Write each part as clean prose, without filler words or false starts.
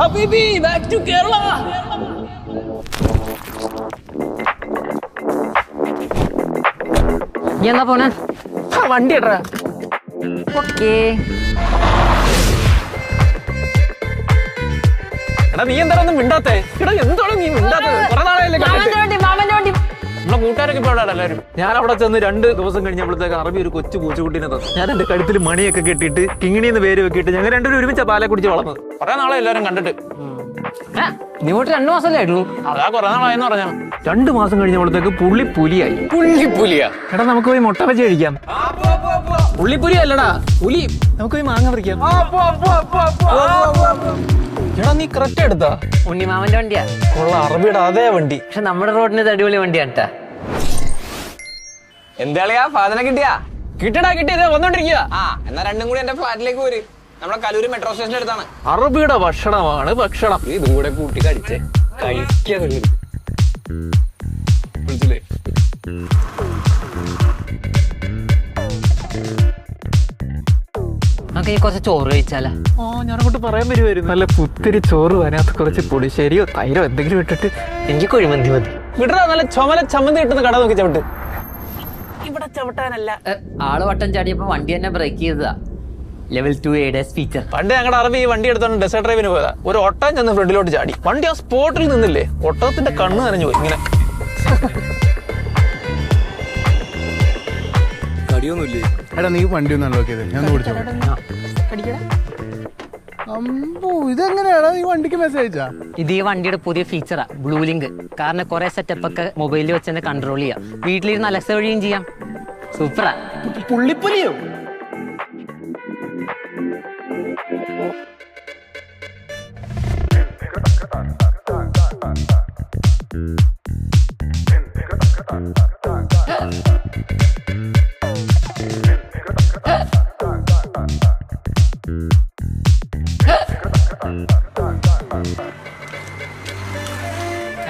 Habibi, back to Kerala. നീ എന്നാ പോണേ? വണ്ടി ഇടറാ. ഓക്കേ. എടാ നീ എന്താ ഒന്നും മിണ്ടാത്തേ? എടാ എന്താണ് നീ മിണ്ടാത്തത്? കുറെ നാളായല്ലേ കണ്ടിട്ട്. നമ്മളെ കൂട്ടുകാരൊക്കെ ഇപ്പൊ അവിടെ എല്ലാവരും. ഞാൻ അവിടെ ചെന്ന് 2 ദിവസം കഴിഞ്ഞപ്പോഴത്തേക്ക് അറബി ഒരു കൊച്ചു പൂച്ചക്കുട്ടീനെ തന്നു. ഞാൻ എന്റെ കഴുത്തിൽ മണിയൊക്കെ കെട്ടിയിട്ട് കിങ്ങിണിന്ന് പേര് വെക്കിയിട്ട് ഞങ്ങൾ രണ്ടുപേരും ഒരുമിച്ച പാലെ കുടിച്ച് വളർന്നത്. കുറെ നാളെ എല്ലാവരും കണ്ടിട്ട്. നീ പോയിട്ട് 2 മാസമല്ലേ ആയിട്ടുള്ളൂ? അതാ കുറെ നാളായെന്ന് പറഞ്ഞാ. 2 മാസം കഴിഞ്ഞപ്പോഴത്തേക്ക് പുള്ളിപ്പുലിയായി. പുള്ളിപ്പുലിയാ? എടാ നമുക്ക് പോയി മുട്ട വെച്ച് കഴിക്കാം. പുള്ളിപ്പുലി അല്ലടാ, പുലി. നമുക്ക് പോയി മാങ്ങ പറിക്കാം. എടാ നീ കറക്റ്റ് എടുത്താ? ഉണ്ണിമാമന്റെ വണ്ടിയാ. ഉള്ള അറബിയുടെ അതേ വണ്ടി. പക്ഷെ നമ്മുടെ റോഡിന് അടിപൊളി വണ്ടിയാണ് കേട്ടാ. എന്താളിയാ ഫാദറിനെ കിട്ടിയാ? കിട്ടിയത് വന്നോണ്ടിരിക്കുക. എന്നാ രണ്ടും കൂടി എന്റെ ഫ്ലാറ്റിലേക്ക് പോര്. നമ്മളെ കലൂര് മെട്രോ സ്റ്റേഷന്റെ അടുത്താണ്. അറബിയുടെ ഭക്ഷണമാണ് ഭക്ഷണം. ഇതും കൂടെ കൂട്ടി കടിച്ചേ കഴിക്കാ. വിളിച്ചില്ലേ? നമുക്ക് ഈ കുറച്ച് ചോറ് കഴിച്ചാലോ? ഞാനങ്ങോട്ട് പറയാൻ വരുമായിരുന്നു. നല്ല പുത്തിരി ചോറ്, അതിനകത്ത് കുറച്ച് പൊടിശ്ശേരിയോ തൈരോ എന്തെങ്കിലും ഇട്ടിട്ട്. എനിക്ക് കുഴിമന്തി മതി. വിടറാ, നല്ല ചുമല ചമ്മന്തി കിട്ടുന്ന കട നോക്കി ചവിട്ട്. ഇവിടെ ചവിട്ടാനല്ല. ആള് വട്ടം ചാടിയപ്പോ വണ്ടി തന്നെ ബ്രേക്ക് ചെയ്തതാ. Level 2 ADAS feature. പണ്ട് ഞങ്ങളുടെ അറബി ഈ വണ്ടി എടുത്തോണ്ട് ഡെസേർട്ട് ഡ്രൈവിന് പോയതാ. ഒരു ഒട്ടം ചെന്ന് ഫ്രണ്ടിലോട്ട് ചാടി. വണ്ടി ആ സ്പോട്ടിൽ നിന്നില്ലേ, ഒട്ടകത്തിന്റെ കണ്ണ് നനഞ്ഞു പോയി. ഇങ്ങനെ കടിയൊന്നുമില്ലേ? എടാ നീ വണ്ടി ഒന്ന് അൺലോക്ക് ചെയ്തേ, ഞാൻ ഓടിച്ചോ. അമ്പോ ഇതെങ്ങനെയാടാ ഈ വണ്ടിക്ക് മെസ്സേജ് അയച്ചാ? ഇത് ഈ വണ്ടിയുടെ പുതിയ ഫീച്ചറാ, ബ്ലൂ ലിങ്ക്. കാരണം കുറെ സെറ്റപ്പ് ഒക്കെ മൊബൈലിൽ വെച്ച് തന്നെ കൺട്രോൾ ചെയ്യാം. വീട്ടിലിരുന്ന് അലക്സ വഴിയും ചെയ്യാം. സൂപ്പറാ. പുള്ളിപ്പുലിയോ?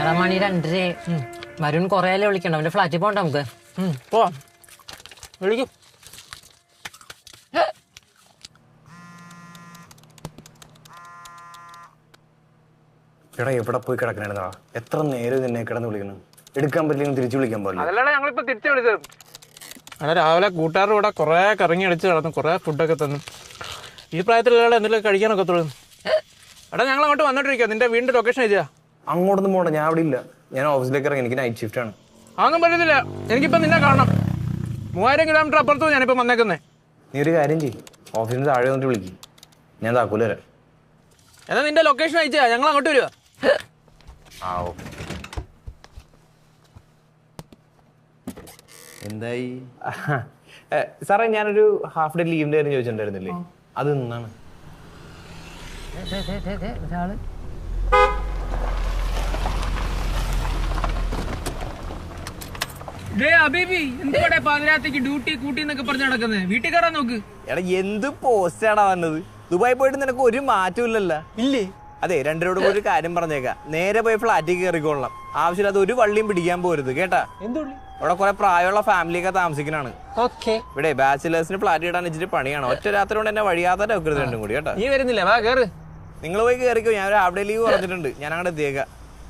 എടാ മണി 2:30. വരുൺ കൊറേയല്ലേ വിളിക്കണ്ട. അവന്റെ ഫ്ലാറ്റിൽ പോകണ്ട നമുക്ക്. പോവാം, വിളിക്കും. എടാ എവിടെ പോയി കിടക്കണേടാ? എത്ര നേരം നിന്നെ കിടന്ന് വിളിക്കണം? എടുക്കാൻ പറ്റില്ലെങ്കിൽ തിരിച്ചു വിളിക്കാൻ പാടില്ല. അതല്ലാതെ ഞങ്ങളിപ്പോ തിരിച്ചു വിളിച്ചത്. അവിടെ രാവിലെ കൂട്ടുകാരുടെ കൂടെ കുറെ കറങ്ങി അടിച്ച് കിടന്നു, കുറെ ഫുഡൊക്കെ തന്നു. ഈ പ്രായത്തിലുള്ള എന്തെങ്കിലും കഴിക്കാനൊക്കെ തുടങ്ങും. എടാ ഞങ്ങൾ അങ്ങോട്ട് വന്നോണ്ടിരിക്കുക. നിന്റെ വീടിന്റെ ലൊക്കേഷൻ അയച്ചാ? അങ്ങോട്ടൊന്നും പോകണ്ട, ഞാൻ അവിടെ ഇല്ല. ഞാൻ ഓഫീസിലേക്ക് ഇറങ്ങി, എനിക്ക് നൈറ്റ് ഷിഫ്റ്റ് ആണ്. അതൊന്നും പറ്റുന്നില്ല, എനിക്കിപ്പോ നിന്നെ കാണണം. 3000 കിലോമീറ്റർ അപ്പുറത്തും ഞാനിപ്പോ വന്നേക്കുന്നേ. നീ ഒരു കാര്യം ചെയ്യും, ഓഫീസിന് താഴെ വന്നിട്ട് വിളിക്കും, ഞാൻ താക്കൂല തരാം. എന്നാ നിന്റെ ലൊക്കേഷൻ അയച്ചാ ഞങ്ങൾ അങ്ങോട്ട് വരുവാ. എന്തായി സാറേ? ഞാനൊരു ഹാഫ് ഡേ ലീവിന്റെ കാര്യം ചോദിച്ചിട്ടുണ്ടായിരുന്നില്ലേ, അത് നിന്നാണ്. ഡ്യൂട്ടി കൂട്ടി എന്നൊക്കെ പറഞ്ഞു നടക്കുന്നത്. വീട്ടിൽ കയറാൻ നോക്ക്. എടാ എന്ത് പോസ്റ്റാടാ വന്നത്? ദുബായി പോയിട്ട് നിനക്ക് ഒരു മാറ്റം ഇല്ലല്ലോ. ഇല്ലേ? അതെ, രണ്ടരോട് പോയി ഒരു കാര്യം പറഞ്ഞേക്കാം. നേരെ പോയി ഫ്ലാറ്റിൽ കയറിക്കൊള്ളാം. ആവശ്യമില്ലാത്ത ഒരു വള്ളിയും പിടിക്കാൻ പോരുത് കേട്ടാ. അവിടെ കുറെ പ്രായമുള്ള ഫാമിലിയൊക്കെ താമസിക്കണാണ്. ഇവിടെ ബാച്ചിലേഴ്സിന് ഫ്ലാറ്റ് ഇടാൻ ഇച്ചിരി പണിയാണ്. ഒറ്റ രാത്രി കൊണ്ട് എന്നെ വഴിയാത്ത വെക്കരുത് രണ്ടും കൂടി കേട്ടാ. നീ വരുന്നില്ല, വാ കേറ്. നിങ്ങൾ പോയി കയറിക്കോ, ഞാൻ ഒരു ഹാഫ് ഡേ ലീവ് പറഞ്ഞിട്ടുണ്ട്. ഞാൻ അങ്ങോട്ട് എത്തിയേക്കാം.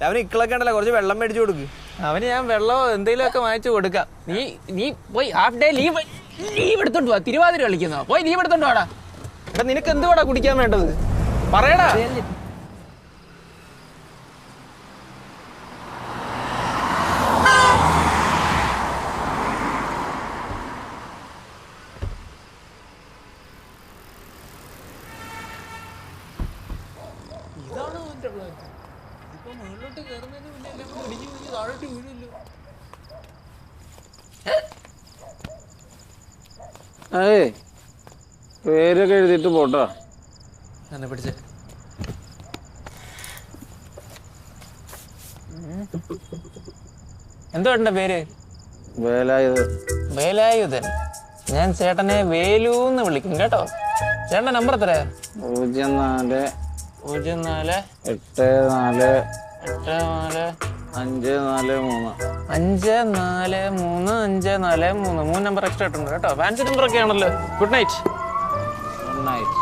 അവന് ഇക്കളൊക്കെ ഉണ്ടല്ലോ, കുറച്ച് വെള്ളം മേടിച്ചു കൊടുക്ക്. അവന് ഞാൻ വെള്ളമോ എന്തെങ്കിലും ഒക്കെ വാങ്ങിച്ചു കൊടുക്കാം. നീ പോയി ഹാഫ് ഡേ ലീവ് എടുത്തോണ്ട് പോവാ. തിരുവാതിര കളിക്കുന്നോ? പോയി ലീവ് എടുത്തോണ്ട് വാടാ. എടാ നിനക്ക് എന്തുവാടാ കുടിക്കാൻ വേണ്ടത്? പറയടാ. പേരൊക്കെ എഴുതിട്ട് പോട്ടോ. എന്നെ പിടിച്ചേ. എന്തോ പേര്? വേലായുധൻ. ഞാൻ ചേട്ടനെ വേലൂന്ന് വിളിക്കും കേട്ടോ. ചേട്ടന്റെ നമ്പർ എത്രയാ? 04 04 84 84 543 543 543. 3 നമ്പർ എക്സ്ട്രാ ഇട്ടുണ്ട് കേട്ടോ. ഫാൻസി നമ്പർ ഒക്കെ ആണല്ലോ. Good night. Good night.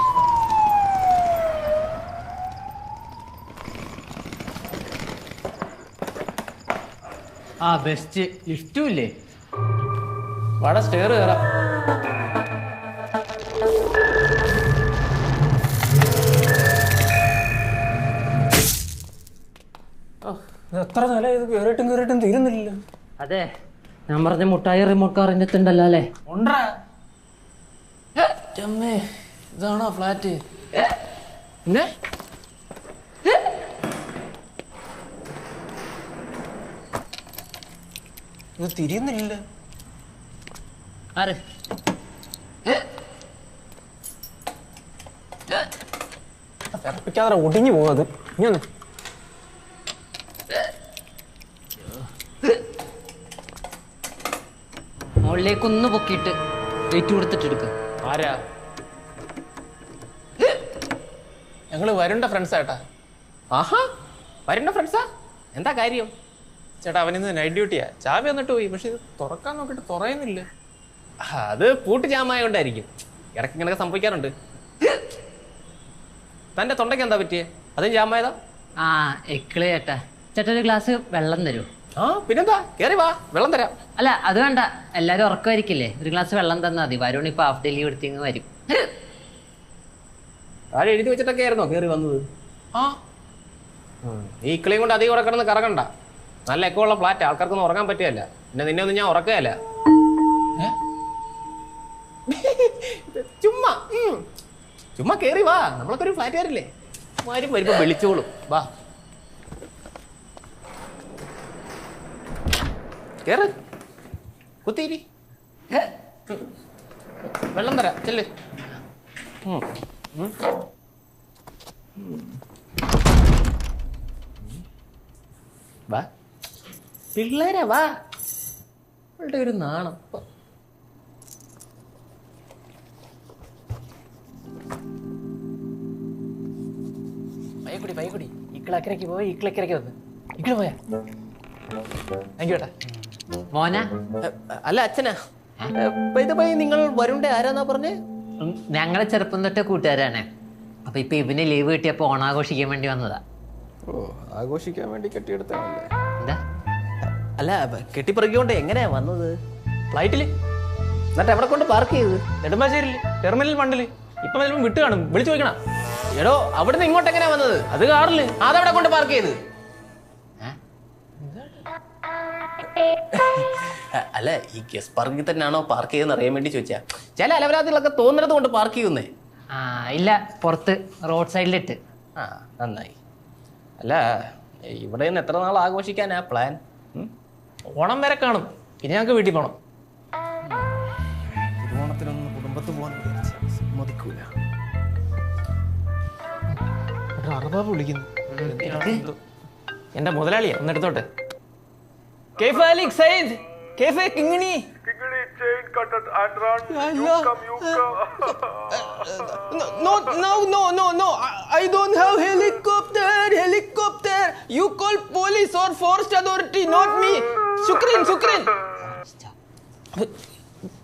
ആ ബെസ്റ്റ് ലിഫ്റ്റും ഇല്ലേ? വാടാ സ്റ്റെയർ കയറാം. എത്ര നില ഇത് കയറിയിട്ടും തീരുന്നില്ലല്ലോ. അതെ, ഞാൻ പറഞ്ഞ മുട്ടായി റിമോട്ട് കാറിന്റെ അടുത്തുണ്ടല്ലോ അല്ലേ? ഉണ്ടേ ഇതാണോ ഫ്ലാറ്റ്? പിന്നെ ഇത് തിരിയുന്നില്ല. ആര്? വിറപ്പിക്കാതെ ഒടിഞ്ഞു പോകും അത്. ഇങ്ങനെ മുകളിലേക്കൊന്ന് പൊക്കിയിട്ട് വെയിറ്റ് കൊടുത്തിട്ട് എടുക്ക. ആരാ? ഞങ്ങള് വരുണ്ട ഫ്രണ്ട്സാ ചേട്ടാ. ആഹാ, വരുന്ന ഫ്രണ്ട്സാ? എന്താ കാര്യം? ചേട്ടാ അവനിന്ന് നൈറ്റ് ഡ്യൂട്ടിയാ. ചാവി വന്നിട്ട് പോയി, പക്ഷെ ഇത് തുറക്കാൻ നോക്കിയിട്ട് തുറയുന്നില്ല. അത് പൂട്ട് ജാമായോണ്ടായിരിക്കും. ഇടയ്ക്ക് ഇങ്ങനെയൊക്കെ സംഭവിക്കാറുണ്ട്. തന്റെ തൊണ്ടയ്ക്ക് എന്താ പറ്റിയേ? അതും ജാമായതാ? ആ എക്കിള് ചേട്ടാ. ചേട്ടാ ഒരു ഗ്ലാസ് വെള്ളം തരൂ. ആ പിന്നെന്താ, കേറി വാ, വെള്ളം തരാം. അല്ല അത് വേണ്ട, എല്ലാരും ഉറക്കമായിരിക്കില്ലേ, ഒരു ഗ്ലാസ് വെള്ളം തന്നാ മതി. വരുൺ ഇപ്പൊ ഹാഫ് ഡേ ലീവ് എടുത്തിങ്ങ് വരും. ആരെ എഴുതി വെച്ചിട്ടൊക്കെ ആയിരുന്നോ കേറി വന്നത്? ആ ഈ ഇക്കളയും കൊണ്ട് അധികം ഉറക്കണമെന്ന് കറങ്ങണ്ട. നല്ല എക്കമുള്ള ഫ്ലാറ്റ്, ആൾക്കാർക്കൊന്നും ഉറങ്ങാൻ പറ്റുകയല്ല. പിന്നെ നിന്നെ ഒന്നും ഞാൻ ഉറക്കുകയല്ല. ചുമ്മാ ചുമ്മാ കേറി വാ, നമ്മളൊക്കെ ഒരു ഫ്ലാറ്റുകാരില്ലേ. ആരും വരുമ്പോ വിളിച്ചോളും. വാ കേറ്, കുത്തിരി, വെള്ളം തരാം, ചെല്ല്. വാ പിള്ളേരെ വാ, അവളുടെ ഒരു നാണം. പയ്യക്കുടി പയ്യക്കുടി, ഇക്കിളക്കരയ്ക്ക് പോയി ഇക്കിളക്കരയ്ക്ക് വന്ന് ഇക്കിള് പോയാ. താങ്ക് യു ഏട്ടാ. മോന അല്ല അച്ഛനാ. ഇത് പോയി നിങ്ങൾ വരുണ്ടേ ആരാന്നാ പറഞ്ഞേ? ഞങ്ങളെ ചെറുപ്പം തൊട്ടേ കൂട്ടുകാരാണ്. അപ്പൊ ഇപ്പൊ ഇവന് ലീവ് കിട്ടിയപ്പോ ഓണാഘോഷിക്കാൻ വേണ്ടി വന്നതാ. ഓ, ആഘോഷിക്കാൻ വേണ്ടി കെട്ടിയെടുത്താണല്ലേ? എന്താ? അല്ല കെട്ടിപ്പറക്കിക്കൊണ്ട് എങ്ങനെയാ വന്നത്? ഫ്ലൈറ്റില്? എന്നിട്ട് എവിടെ കൊണ്ട് പാർക്ക് ചെയ്ത്? നെടുമ്പാശ്ശേരില് ടെർമിനൽ ഫണ്ടില്. ഇപ്പൊ ചിലപ്പോൾ വിട്ട് കാണും, വിളിച്ചു ചോദിക്കണം. എടോ അവിടുന്ന് ഇങ്ങോട്ട് എങ്ങനെയാ വന്നത്? അത് കാറില്. അതെവിടെ കൊണ്ട് പാർക്ക് ചെയ്ത്? അല്ല ഈ ഗസ് പാർക്കിൽ തന്നെയാണോ പാർക്ക് ചെയ്തെന്ന് അറിയാൻ വേണ്ടി ചോദിച്ചാ. ചില അലവരാതികളൊക്കെ തോന്നുന്നത് കൊണ്ട് പാർക്ക് ചെയ്യുന്നേ. ആ ഇല്ല, പുറത്ത് റോഡ് സൈഡിലിട്ട്. ആ നന്നായി. അല്ല ഇവിടെ നിന്ന് എത്ര നാൾ ആഘോഷിക്കാനാ പ്ലാൻ? ഓണം വരെ കാണും, പിന്നെ ഞങ്ങൾക്ക് വീട്ടിൽ പോകണം. തിരുവോണത്തിനൊന്ന് കുടുംബത്ത് പോകാൻ സമ്മതിക്കൂല. അറബാബ് വിളിക്കുന്നു. എന്റെ മുതലാളിയാ, ഒന്നെടുത്തോട്ടെ. كيف عليك سيد؟ كيفك كينغني؟ Kingly chain cutted and run. You come. No. I don't have helicopter. You call police or forest authority, not me. Shukran.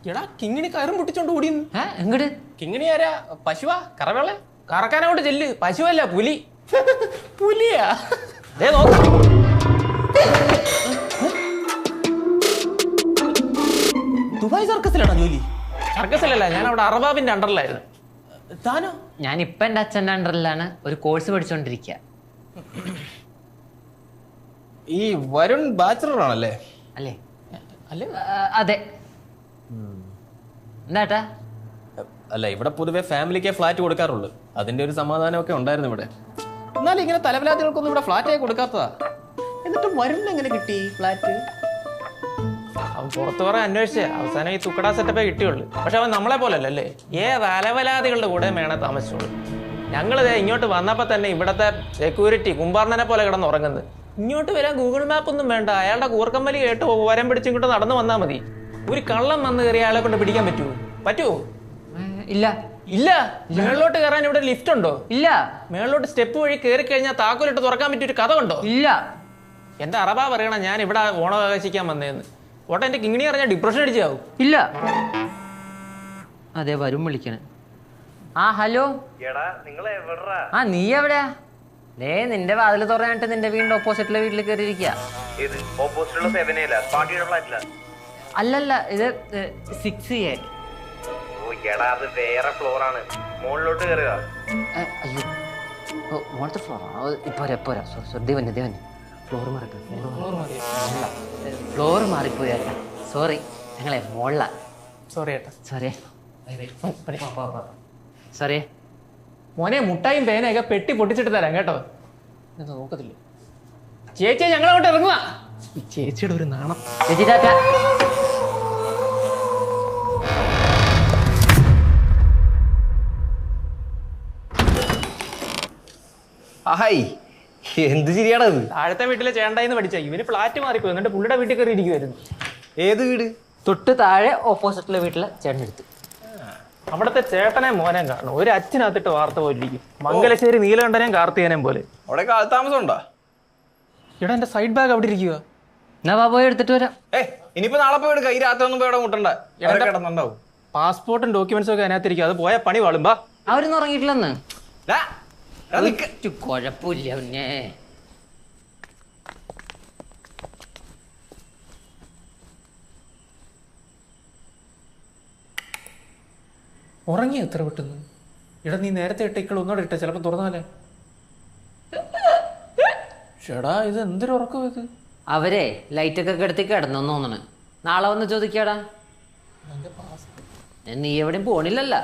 എടാ കിങ്ങിണി കയറും പൊട്ടിച്ചോണ്ട് ഓടി. എങ്ങട്? കിങ്ങിണി ആരാ? പശുവാ? കറവെള്ള? കറക്കാനോട്ട് ചെല്ല്. പശുവല്ല, പുലി. പുലിയാ? ദേ നോക്കാം. ദുബായ് സർക്കസിലാണോ ജോലി? സർക്കസിലല്ല, ഞാൻ അവിടെ അറബാബിന്റെ അണ്ടറിലായിരുന്നു. താനോ? ഞാൻ ഇപ്പൊ എന്റെ അച്ഛൻ്റെ അണ്ടറിലാണ് ഒരു കോഴ്സ് പഠിച്ചോണ്ടിരിക്കുക. ഈ വരുൺ ബാച്ചലർ ആണല്ലേ? അല്ലേ? അല്ലേ? അതെ. എന്താട്ടാ? അല്ല ഇവിടെ പൊതുവെ ഫാമിലിക്കേ ഫ്ലാറ്റ് കൊടുക്കാറുള്ളൂ. അതിന്റെ ഒരു സമാധാനമൊക്കെ ഉണ്ടായിരുന്നു ഇവിടെ. എന്നാലും ഇങ്ങനെ തലവലാതികൾക്കൊന്നും ഇവിടെ ഫ്ലാറ്റായി കൊടുക്കാത്തതാ. എന്നിട്ട് വരുൺ എങ്ങനെ കിട്ടി ഫ്ലാറ്റ്? അവൻ പുറത്ത് കുറെ അന്വേഷിച്ചേ അവസാനം ഈ തുക്കടാ സെറ്റപ്പേ കിട്ടിയുള്ളൂ. പക്ഷെ അവൻ നമ്മളെ പോലല്ലേ, അലവലാദികളുടെ കൂടെ മേണെ താമസിച്ചോളൂ. ഞങ്ങളിത് ഇങ്ങോട്ട് വന്നപ്പോൾ തന്നെ ഇവിടത്തെ സെക്യൂരിറ്റി കുമ്പാർണനെ പോലെ കിടന്ന് ഉറങ്ങുന്നത്. ഇങ്ങോട്ട് വരാൻ ഗൂഗിൾ മാപ്പ് ഒന്നും വേണ്ട, അയാളുടെ കൂർക്കമ്പലി കേട്ട് വരം പിടിച്ച് ഇങ്ങോട്ട് നടന്നു വന്നാൽ മതി. ഒരു കള്ളം വന്ന് കയറി അയാളെ കൊണ്ട് പിടിക്കാൻ പറ്റുമോ? ഇല്ല. മേളിലോട്ട് കയറാൻ ഇവിടെ ലിഫ്റ്റ് ഉണ്ടോ? ഇല്ല. മേളിലോട്ട് സ്റ്റെപ്പ് വഴി കയറി കഴിഞ്ഞാൽ താക്കോലിട്ട് തുറക്കാൻ പറ്റിയൊരു കഥ ഉണ്ടോ? ഇല്ല. എന്റെ അറബാ പറയണം ഞാൻ ഇവിടെ ഓണം ആഘോഷിക്കാൻ വന്നേന്ന്. ഓട്ടെ എന്റെ കിങ്ങിണി അറിഞ്ഞാൽ ഡിപ്രഷൻ അടിച്ചാവും. ഇല്ല. അതെ വരും വിളിക്കണേ. ആ ഹലോ. എടാ നിങ്ങൾ എവിടാ? ആ നീ എവിടെയാ? നിന്റെ വാതിൽ തുറന്നിട്ട് നിന്റെ വീടിന്റെ ഓപ്പോസിറ്റിലെ വീട്ടിൽ കയറിയിരിക്കുക. ഇത് ഓപ്പോസിറ്റുള്ള 7A പാർട്ടിയുടെ ഫ്ലാറ്റില. അല്ലല്ല, ഇത് 6A. ഓ എടാ അത് വേറെ ഫ്ലോറാണ്, മുകളിലോട്ട് കയറുക. അയ്യോ, മോളത്തെ ഫ്ലോറാ. പോരാ. സോറി, ദേവന് ഫ്ലോർ മാറിപ്പോയി ഏട്ടാ. സോറി, ഞങ്ങളെ മോളിലാ. സോറി ഏട്ടാ. സോറി. മോനെ മുട്ടായും പേനയൊക്കെ പെട്ടി പൊട്ടിച്ചിട്ട് തരാം കേട്ടോ. നോക്കത്തില്ല ചേച്ചി, ഞങ്ങളങ്ങോട്ട് ഇറങ്ങുക. ഈ ചേച്ചിയുടെ ഒരു നാണം. ചേച്ചി ടാറ്റ. ഹായ്, എന്ത് ശരിയാടാ ഇത്? താഴത്തെ വീട്ടിലെ ചേണ്ടായിന്ന് പഠിച്ച ഇവന് ഫ്ലാറ്റ് മാറിപ്പോയി, എന്നിട്ട് പുള്ളിയുടെ വീട്ടിൽ കയറി ഇരിക്കുവായിരുന്നു. ഏത് വീട്? തൊട്ട് താഴെ ഓപ്പോസിറ്റിലെ വീട്ടിലെ ചേട്ടനെടുത്ത്. അവിടത്തെ ചേട്ടനെ മോനെ കാണും, ഒരു അച്ഛനകത്തിട്ട് വാർത്ത പോലിരിക്കും. മംഗലശ്ശേരി നീലകണ്ഠനെയും കാർത്തികനെയും പോലെ. അവിടെ കാലതാമസം ഉണ്ടോ? എടാ എന്റെ സൈഡ് ബാഗ് അവിടെ ഇരിക്കുക. എന്നാ വാ, പോയി എടുത്തിട്ട് വരാം. ഇനിയിപ്പോ നാളെ പോയി എടുക്കാം. ഈ രാത്രി ഒന്നും പോയി അവിടെ മുട്ടണ്ട, കിടന്നുണ്ടാവും. പാസ്പോർട്ടും ഡോക്യുമെന്റ്സും ഒക്കെ അതിനകത്തിരിക്കും. അത് പോയ പണി വാളും. ബാ. അവരൊന്നും ഉറങ്ങിയിട്ടില്ലെന്ന്. ഡാ, എടാ നിക്ക്. കുഴപ്പമില്ല പിന്നെ. ഉറങ്ങി എത്ര പെട്ടെന്ന്. ഇടാ നീ നേരത്തെ ഇട്ടേക്കൾ ഒന്നോടെ ഇട്ട, ചിലപ്പോ തുറന്നാലേ. ചേടാ ഇത് എന്തൊരു ഉറക്കം ഇത്. അവരെ ലൈറ്റൊക്കെ കിടത്തി കിടന്നു തോന്നണ്. നാളെ വന്ന് ചോദിക്കാടാ. നീ എവിടെയും പോണില്ലല്ലോ.